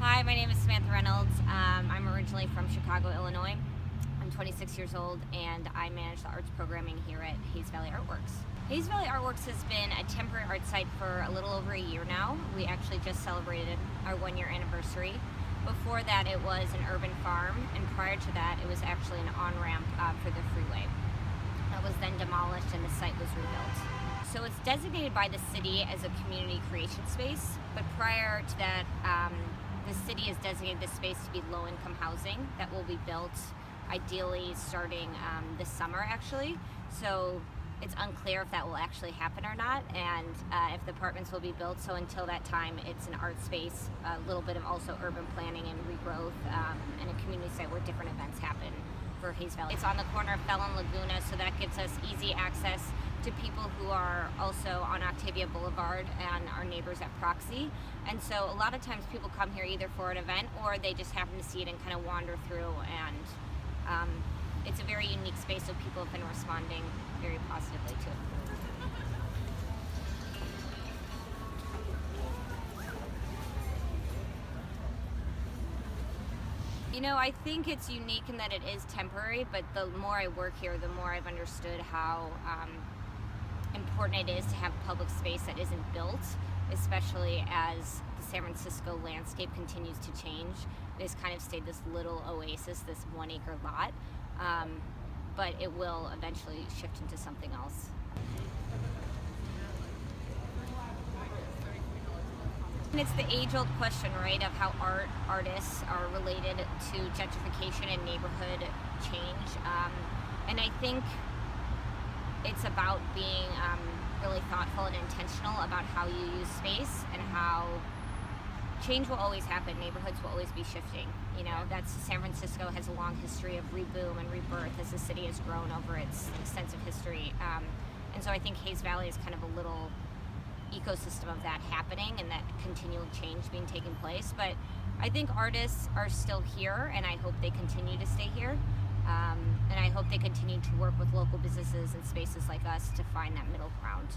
Hi, my name is Samantha Reynolds. I'm originally from Chicago, Illinois. I'm 26 years old and I manage the arts programming here at Hayes Valley Artworks. Hayes Valley Artworks has been a temporary art site for a little over a year now. We actually just celebrated our 1-year anniversary. Before that it was an urban farm, and prior to that it was actually an on-ramp for the freeway. That was then demolished and the site was rebuilt. So it's designated by the city as a community creation space, but prior to that the city has designated this space to be low-income housing that will be built ideally starting this summer actually. So it's unclear if that will actually happen or not, and if the apartments will be built. So until that time it's an art space, a little bit of also urban planning and regrowth, and a community site where different events happen for Hayes Valley. It's on the corner of Fell and Laguna, so that gives us easy access to people who are also on Octavia Boulevard and our neighbors at Proxy. And so a lot of times people come here either for an event or they just happen to see it and kind of wander through, and it's a very unique space, so people have been responding very positively to it. You know, I think it's unique in that it is temporary, but the more I work here, the more I've understood how important it is to have public space that isn't built, especially as the San Francisco landscape continues to change. It has kind of stayed this little oasis, this 1-acre lot, but it will eventually shift into something else. And it's the age-old question, right, of how artists are related to gentrification and neighborhood change. And I think it's about being really thoughtful and intentional about how you use space, and how change will always happen. Neighborhoods will always be shifting. You know, San Francisco has a long history of reboom and rebirth as the city has grown over its extensive history. And so I think Hayes Valley is kind of a little ecosystem of that happening and that continual change being taking place. But I think artists are still here, and I hope they continue to stay here. And I hope they continue to work with local businesses and spaces like us to find that middle ground.